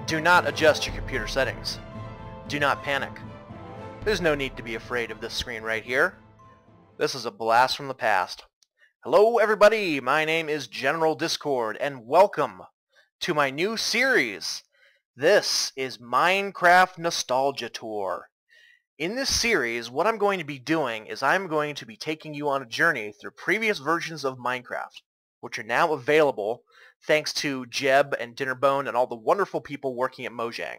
Do not adjust your computer settings. Do not panic. There's no need to be afraid of this screen right here. This is a blast from the past. Hello everybody, my name is General Discord, and welcome to my new series. This is Minecraft Nostalgia Tour. In this series, what I'm going to be doing is I'm going to be taking you on a journey through previous versions of Minecraft, which are now available thanks to Jeb and Dinnerbone and all the wonderful people working at Mojang.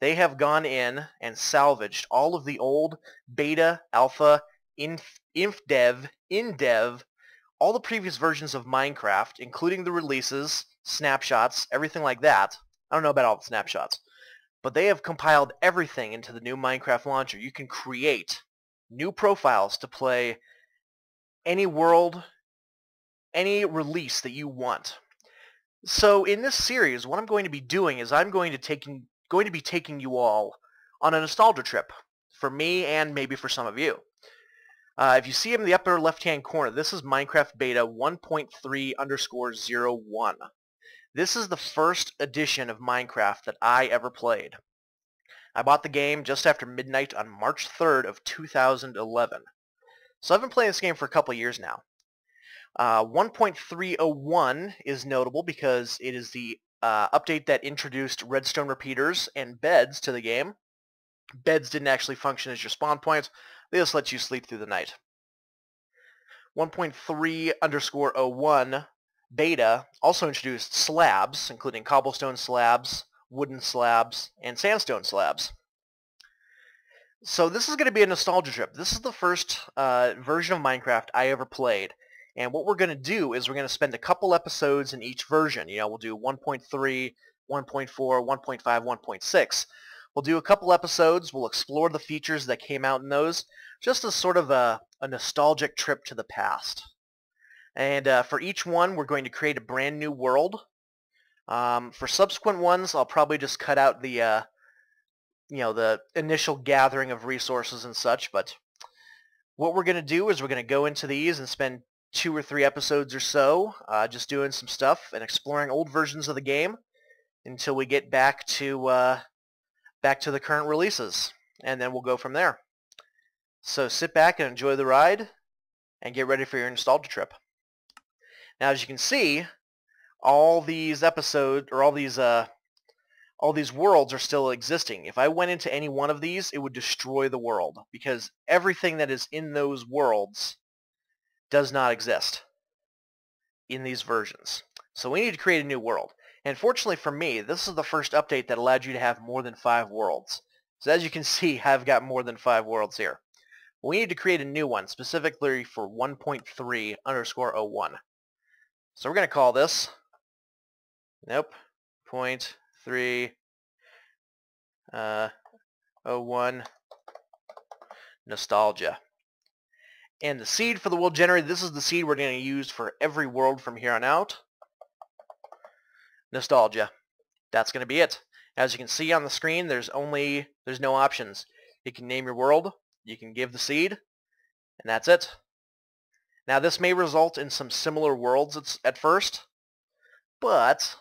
They have gone in and salvaged all of the old beta, alpha, infdev, indev, all the previous versions of Minecraft, including the releases, snapshots, everything like that. I don't know about all the snapshots, but they have compiled everything into the new Minecraft launcher. You can create new profiles to play any world, any release that you want. So in this series, what I'm going to be doing is I'm going to be taking you all on a nostalgia trip, for me and maybe for some of you. If you see in the upper left-hand corner, this is Minecraft Beta 1.3_01. This is the first edition of Minecraft that I ever played. I bought the game just after midnight on March 3rd of 2011. So I've been playing this game for a couple years now. 1.301 is notable because it is the update that introduced redstone repeaters and beds to the game. Beds didn't actually function as your spawn points. They just let you sleep through the night. 1.3_01 beta also introduced slabs, including cobblestone slabs, wooden slabs, and sandstone slabs. So this is going to be a nostalgia trip. This is the first version of Minecraft I ever played. And what we're going to do is we're going to spend a couple episodes in each version. You know, we'll do 1.3, 1.4, 1.5, 1.6. We'll do a couple episodes. We'll explore the features that came out in those, just as sort of a nostalgic trip to the past. And for each one, we're going to create a brand new world. For subsequent ones, I'll probably just cut out the, the initial gathering of resources and such. But what we're going to do is we're going to go into these and spend 2 or 3 episodes or so just doing some stuff and exploring old versions of the game until we get back to the current releases, and then we'll go from there. So sit back and enjoy the ride and get ready for your nostalgia trip. Now, as you can see, all these episodes or all these worlds are still existing. If I went into any one of these, it would destroy the world because everything that is in those worlds does not exist in these versions. So we need to create a new world. And fortunately for me, this is the first update that allowed you to have more than 5 worlds. So as you can see, I've got more than 5 worlds here. We need to create a new one, specifically for 1.3_01. So we're going to call this, .301 Nostalgia. And the seed for the world generator, this is the seed we're going to use for every world from here on out. Nostalgia. That's going to be it. As you can see on the screen, there's no options. You can name your world, you can give the seed, and that's it. Now this may result in some similar worlds at first, but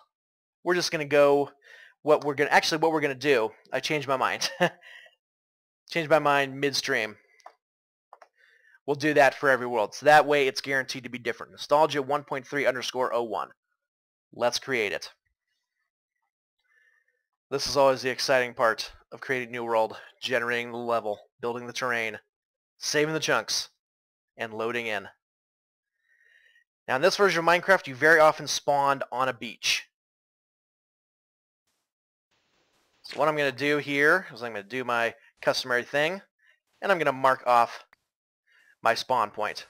we're just going to go what we're going to do. I changed my mind. Changed my mind midstream. We'll do that for every world. So that way it's guaranteed to be different. Nostalgia 1.3_01. Let's create it. This is always the exciting part of creating a new world, generating the level, building the terrain, saving the chunks, and loading in. Now in this version of Minecraft, you very often spawned on a beach. So what I'm going to do here is I'm going to do my customary thing, and I'm going to mark off my spawn point.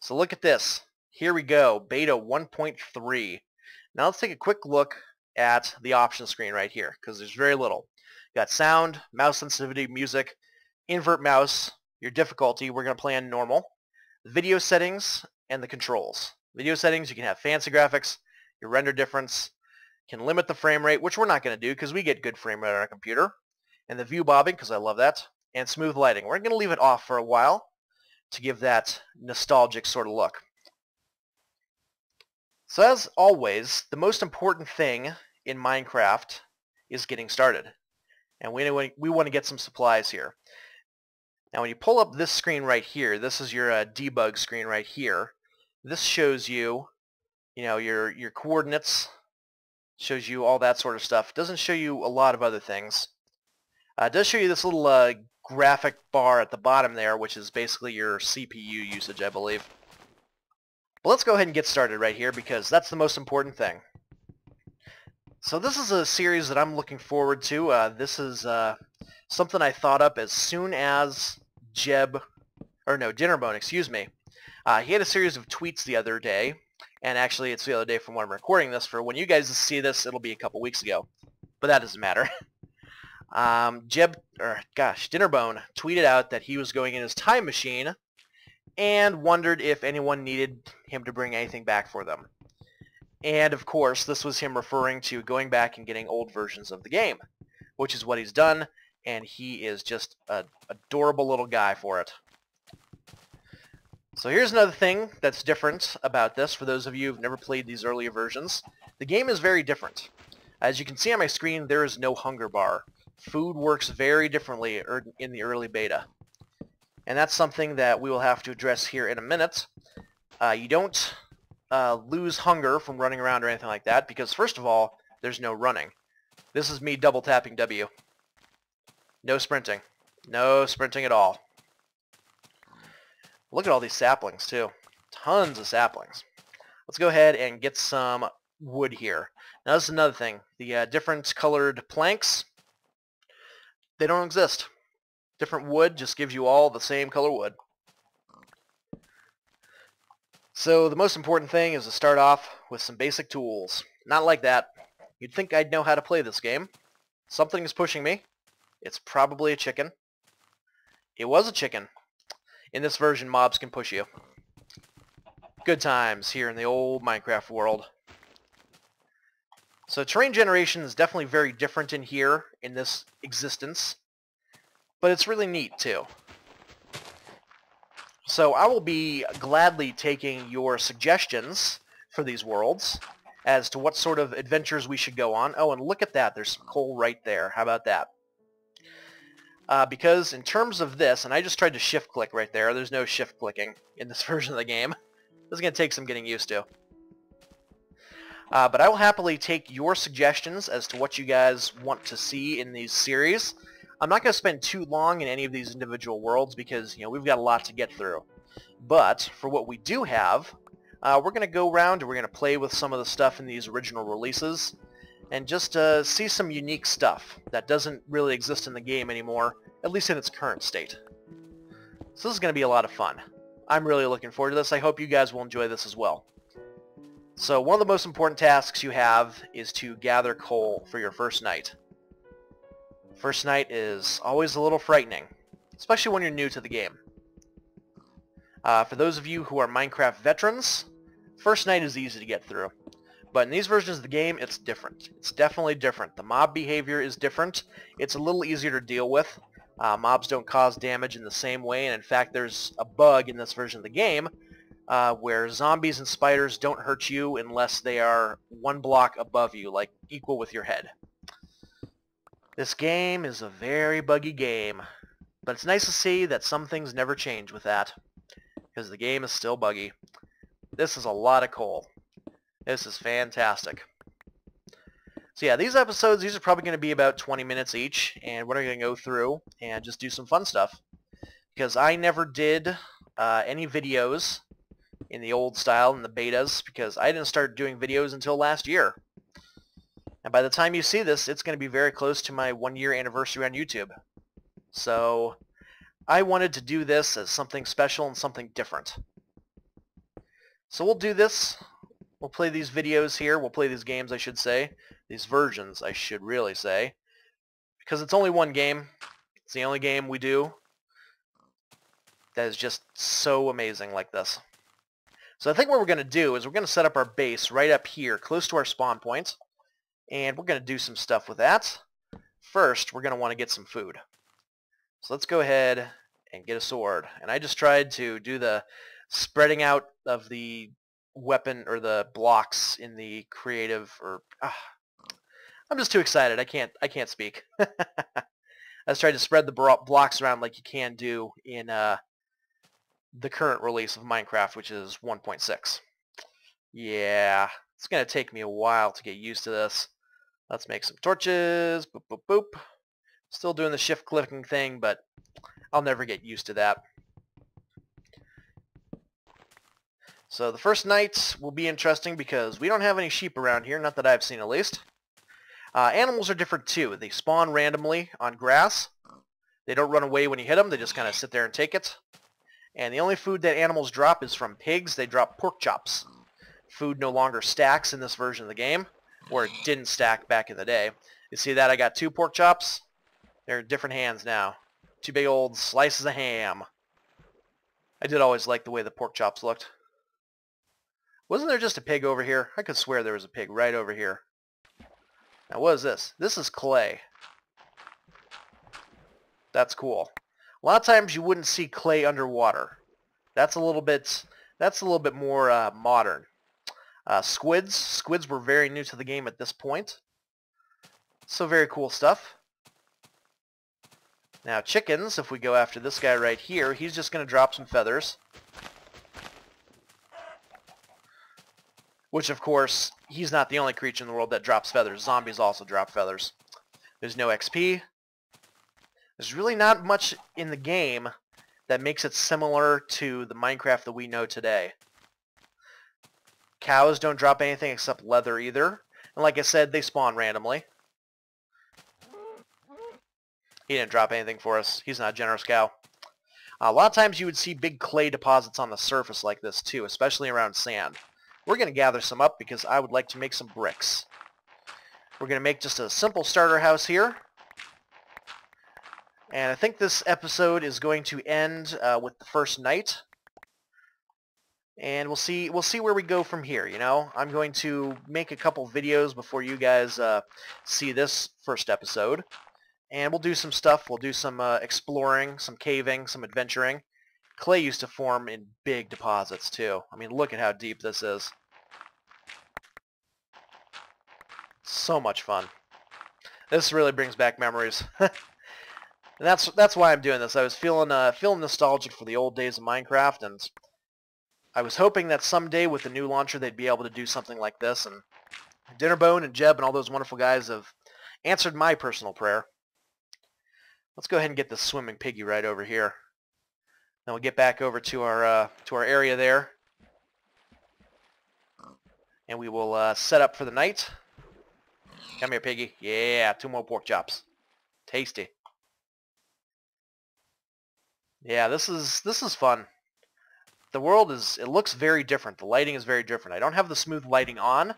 So look at this. Here we go, beta 1.3. Now let's take a quick look at the option screen right here, because there's very little. You got sound, mouse sensitivity, music, invert mouse, your difficulty, we're going to play on normal, video settings, and the controls. Video settings, you can have fancy graphics, your render difference, can limit the frame rate, which we're not going to do because we get good frame rate on our computer, and the view bobbing, because I love that, and smooth lighting. We're going to leave it off for a while to give that nostalgic sort of look. So as always, the most important thing in Minecraft is getting started. And we want to get some supplies here. Now when you pull up this screen right here, this is your debug screen right here. This shows you, your coordinates, shows you all that sort of stuff. It doesn't show you a lot of other things. It does show you this little graphic bar at the bottom there, which is basically your CPU usage, I believe. But let's go ahead and get started right here because that's the most important thing. So this is a series that I'm looking forward to. This is something I thought up as soon as Dinnerbone, excuse me. He had a series of tweets the other day, and actually it's the other day from when I'm recording this. For when you guys see this, it'll be a couple weeks ago, but that doesn't matter. Dinnerbone tweeted out that he was going in his time machine and wondered if anyone needed him to bring anything back for them. And of course, this was him referring to going back and getting old versions of the game, which is what he's done, and he is just an adorable little guy for it. So here's another thing that's different about this for those of you who've never played these earlier versions. The game is very different. As you can see on my screen, there is no hunger bar. Food works very differently in the early beta. And that's something that we will have to address here in a minute. You don't lose hunger from running around or anything like that because, first of all, there's no running. This is me double tapping W. No sprinting. No sprinting at all. Look at all these saplings too. Tons of saplings. Let's go ahead and get some wood here. Now this is another thing. The different colored planks, they don't exist. Different wood just gives you all the same color wood. So the most important thing is to start off with some basic tools. Not like that. You'd think I'd know how to play this game. Something is pushing me. It's probably a chicken. It was a chicken. In this version, mobs can push you. Good times here in the old Minecraft world. So terrain generation is definitely very different in here, in this existence. But it's really neat too. So I will be gladly taking your suggestions for these worlds as to what sort of adventures we should go on. Oh, and look at that. There's some coal right there. How about that? Because in terms of this, and I just tried to shift click right there. There's no shift clicking in this version of the game. This is going to take some getting used to. But I will happily take your suggestions as to what you guys want to see in these series. I'm not going to spend too long in any of these individual worlds because, we've got a lot to get through. But for what we do have, we're going to go around and we're going to play with some of the stuff in these original releases and just see some unique stuff that doesn't really exist in the game anymore, at least in its current state. So this is going to be a lot of fun. I'm really looking forward to this. I hope you guys will enjoy this as well. So one of the most important tasks you have is to gather coal for your first night. First night is always a little frightening, especially when you're new to the game. For those of you who are Minecraft veterans, first night is easy to get through. But in these versions of the game, it's different. It's definitely different. The mob behavior is different. It's a little easier to deal with. Mobs don't cause damage in the same way, and in fact there's a bug in this version of the game where zombies and spiders don't hurt you unless they are one block above you, like equal with your head. This game is a very buggy game, but it's nice to see that some things never change with that, because the game is still buggy. This is a lot of coal. This is fantastic. So yeah, these episodes, these are probably going to be about 20 minutes each, and we're going to go through and just do some fun stuff. Because I never did any videos in the old style, in the betas, because I didn't start doing videos until last year. And by the time you see this, it's going to be very close to my 1-year anniversary on YouTube. So I wanted to do this as something special and something different. So we'll do this. We'll play these videos here. We'll play these games, I should say. These versions, I should really say. Because it's only one game. It's the only game we do that is just so amazing like this. So I think what we're going to do is we're going to set up our base right up here, close to our spawn point. And we're going to do some stuff with that. First, we're going to want to get some food. So let's go ahead and get a sword. And I just tried to do the spreading out of the weapon or the blocks in the creative, or I'm just too excited. I can't speak. I was trying to spread the blocks around like you can do in the current release of Minecraft, which is 1.6. Yeah, it's going to take me a while to get used to this. Let's make some torches. Boop, boop, boop. Still doing the shift clicking thing, but I'll never get used to that. So the first night will be interesting because we don't have any sheep around here, not that I've seen at least. Animals are different too. They spawn randomly on grass. They don't run away when you hit them. They just kind of sit there and take it. And the only food that animals drop is from pigs. They drop pork chops. Food no longer stacks in this version of the game, or it didn't stack back in the day. You see that? I got 2 pork chops. They're in different hands now. 2 big old slices of ham. I did always like the way the pork chops looked. Wasn't there just a pig over here? I could swear there was a pig right over here. Now what is this? This is clay. That's cool. A lot of times you wouldn't see clay underwater. That's a little bit more modern. Squids were very new to the game at this point. So very cool stuff. Now chickens, if we go after this guy right here, he's just going to drop some feathers. Which, of course, he's not the only creature in the world that drops feathers. Zombies also drop feathers. There's no XP. There's really not much in the game that makes it similar to the Minecraft that we know today. Cows don't drop anything except leather either. And like I said, they spawn randomly. He didn't drop anything for us. He's not a generous cow. A lot of times you would see big clay deposits on the surface like this too, especially around sand. We're going to gather some up because I would like to make some bricks. We're going to make just a simple starter house here. And I think this episode is going to end with the first night. And we'll see where we go from here, you know. I'm going to make a couple videos before you guys see this first episode. And we'll do some stuff. We'll do some exploring, some caving, some adventuring. Clay used to form in big deposits too. I mean, look at how deep this is. So much fun. This really brings back memories. And that's why I'm doing this. I was feeling nostalgic for the old days of Minecraft, and I was hoping that someday with the new launcher they'd be able to do something like this. And Dinnerbone and Jeb and all those wonderful guys have answered my personal prayer. Let's go ahead and get this swimming piggy right over here. Then we'll get back over to our area there, and we will set up for the night. Come here, piggy. Yeah, 2 more pork chops. Tasty. Yeah, this is fun. The world it looks very different. The lighting is very different. I don't have the smooth lighting on.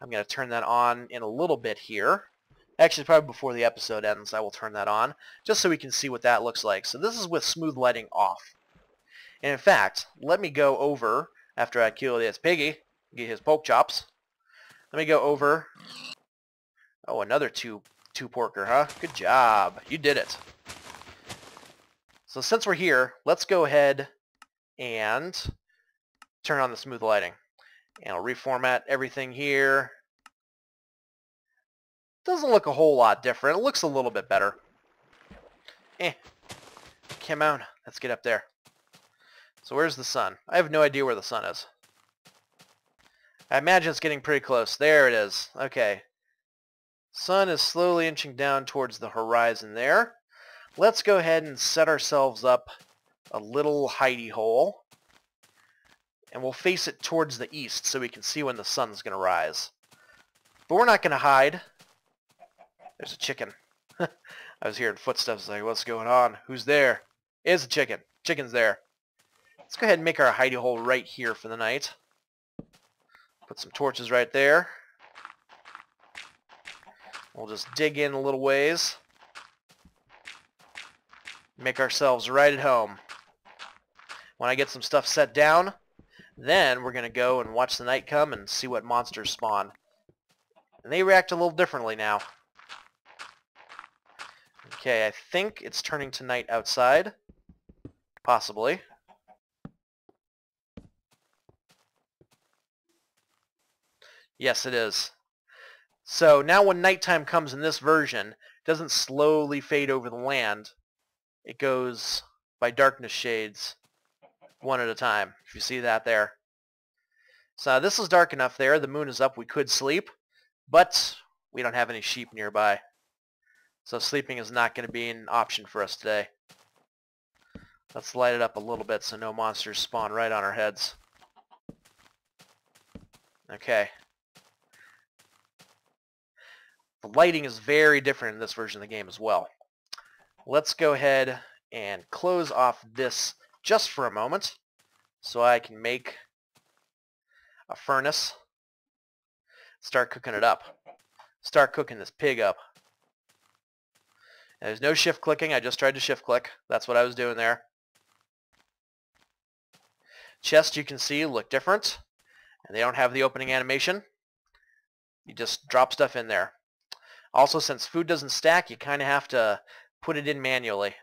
I'm going to turn that on in a little bit here. Actually, probably before the episode ends, I will turn that on, just so we can see what that looks like. So this is with smooth lighting off. And in fact, let me go over, after I kill this piggy, get his pork chops. Let me go over. Oh, another two porker, huh? Good job. You did it. So since we're here, let's go ahead and turn on the smooth lighting. And I'll reformat everything here. Doesn't look a whole lot different. It looks a little bit better. Come on. Let's get up there. So where's the sun? I have no idea where the sun is. I imagine it's getting pretty close. There it is. Okay. Sun is slowly inching down towards the horizon there. Let's go ahead and set ourselves up a little hidey hole. And we'll face it towards the east so we can see when the sun's going to rise. But we're not going to hide. There's a chicken. I was hearing footsteps like, what's going on? Who's there? It's a chicken. Chicken's there. Let's go ahead and make our hidey hole right here for the night. Put some torches right there. We'll just dig in a little ways. Make ourselves right at home. When I get some stuff set down, then we're going to go and watch the night come and see what monsters spawn. And they react a little differently now. Okay, I think it's turning to night outside. Possibly. Yes, it is. So now when nighttime comes in this version, it doesn't slowly fade over the land. It goes by darkness shades, one at a time, if you see that there. So this is dark enough there. The moon is up. We could sleep, but we don't have any sheep nearby. So sleeping is not going to be an option for us today. Let's light it up a little bit so no monsters spawn right on our heads. Okay. The lighting is very different in this version of the game as well. Let's go ahead and close off this just for a moment so I can make a furnace. Start cooking it up. Start cooking this pig up. And there's no shift clicking. I just tried to shift click. That's what I was doing there. Chests, you can see, look different, and they don't have the opening animation. You just drop stuff in there. Also, since food doesn't stack, you kind of have to put it in manually.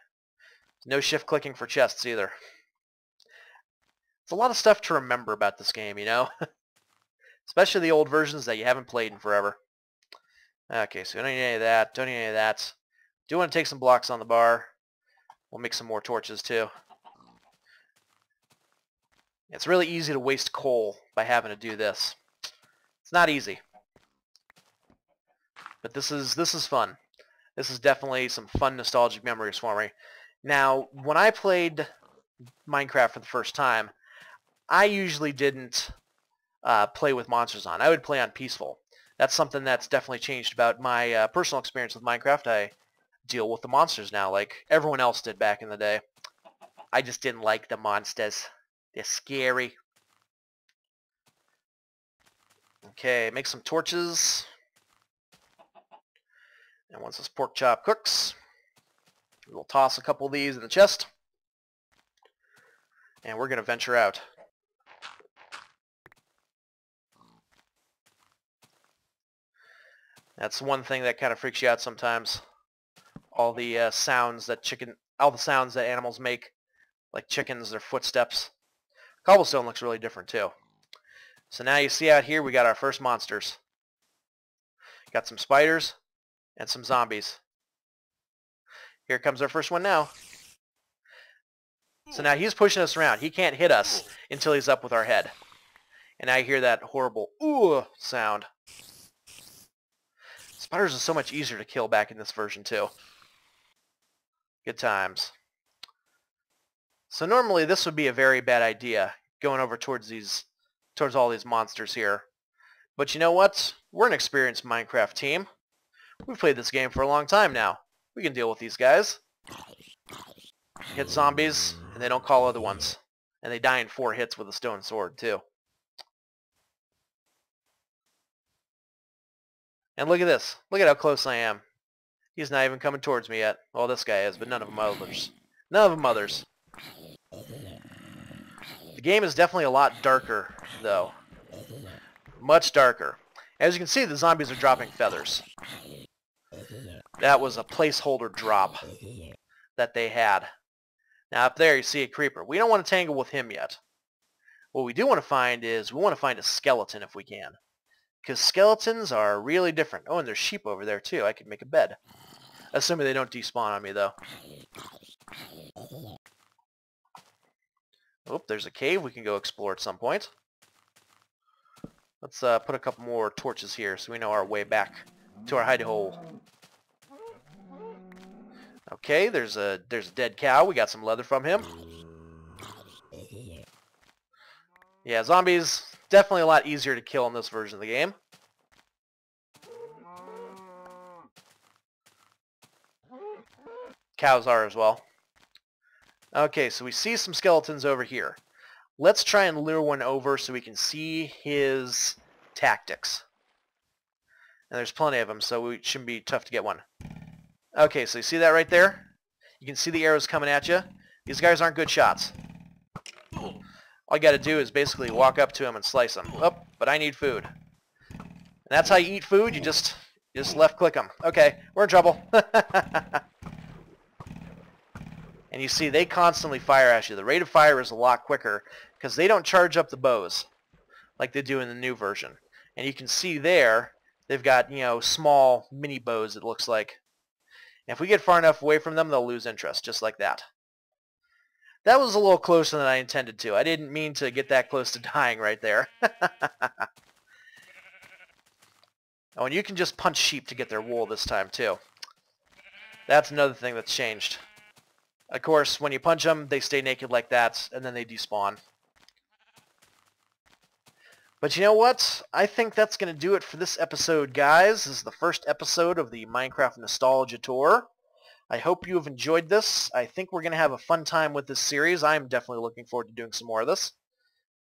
No shift clicking for chests either. It's a lot of stuff to remember about this game, you know? Especially the old versions that you haven't played in forever. Okay, so we don't need any of that. Don't need any of that. Do want to take some blocks on the bar. We'll make some more torches too. It's really easy to waste coal by having to do this. It's not easy. But this is fun. This is definitely some fun nostalgic memories for me. Now, when I played Minecraft for the first time, I usually didn't play with monsters on. I would play on peaceful. That's something that's definitely changed about my personal experience with Minecraft. I deal with the monsters now like everyone else did back in the day. I just didn't like the monsters. They're scary. Okay, make some torches. And once this pork chop cooks, we'll toss a couple of these in the chest. And we're going to venture out. That's one thing that kind of freaks you out sometimes. All the sounds that animals make, like chickens, their footsteps. Cobblestone looks really different too. So now you see out here we got our first monsters. Got some spiders and some zombies. Here comes our first one now. So now he's pushing us around. He can't hit us until he's up with our head. And I hear that horrible ooh sound. Spiders are so much easier to kill back in this version too. Good times. So normally this would be a very bad idea, going over towards all these monsters here. But you know what? We're an experienced Minecraft team. We've played this game for a long time now. We can deal with these guys. Hit zombies, and they don't call other ones. And they die in 4 hits with a stone sword, too. And look at this. Look at how close I am. He's not even coming towards me yet. Well, this guy is, but none of them others. None of them others. The game is definitely a lot darker, though. Much darker. As you can see, the zombies are dropping feathers. That was a placeholder drop that they had. Now up there you see a creeper. We don't want to tangle with him yet. What we do want to find is, we want to find a skeleton if we can. Because skeletons are really different. Oh, and there's sheep over there too. I could make a bed. Assuming they don't despawn on me though. Oh, there's a cave we can go explore at some point. Let's put a couple more torches here so we know our way back to our hidey hole. Okay, there's a dead cow. We got some leather from him. Yeah, zombies, definitely a lot easier to kill in this version of the game. Cows are as well. Okay, so we see some skeletons over here. Let's try and lure one over so we can see his tactics. And there's plenty of them, so it shouldn't be tough to get one. Okay, so you see that right there? You can see the arrows coming at you. These guys aren't good shots. All you got to do is basically walk up to him and slice him. Oh, but I need food. And that's how you eat food. You just left click them. Okay, we're in trouble. And you see they constantly fire at you. The rate of fire is a lot quicker because they don't charge up the bows like they do in the new version. And you can see there They've got, you know, small mini bows, it looks like. And if we get far enough away from them, they'll lose interest, just like that. That was a little closer than I intended to. I didn't mean to get that close to dying right there. Oh, and you can just punch sheep to get their wool this time, too. That's another thing that's changed. Of course, when you punch them, they stay naked like that, and then they despawn. But you know what? I think that's going to do it for this episode, guys. This is the first episode of the Minecraft Nostalgia Tour. I hope you have enjoyed this. I think we're going to have a fun time with this series. I'm definitely looking forward to doing some more of this.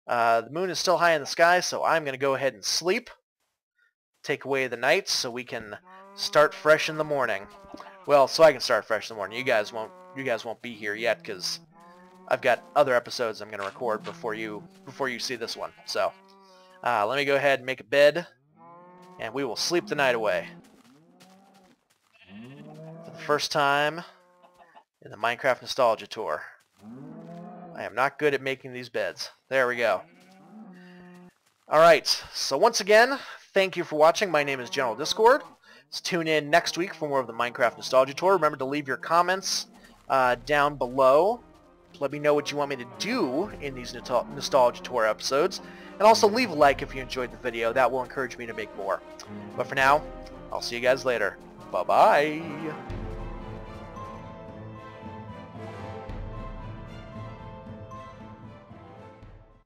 The moon is still high in the sky, so I'm going to go ahead and sleep. Take away the night so we can start fresh in the morning. Well, so I can start fresh in the morning. You guys won't be here yet because I've got other episodes I'm going to record before you see this one. So let me go ahead and make a bed, and we will sleep the night away. For the first time in the Minecraft Nostalgia Tour. I am not good at making these beds. There we go. Alright, so once again, thank you for watching. My name is General Discord. Let's tune in next week for more of the Minecraft Nostalgia Tour. Remember to leave your comments down below. Let me know what you want me to do in these Nostalgia Tour episodes. And also leave a like if you enjoyed the video. That will encourage me to make more. But for now, I'll see you guys later. Bye-bye.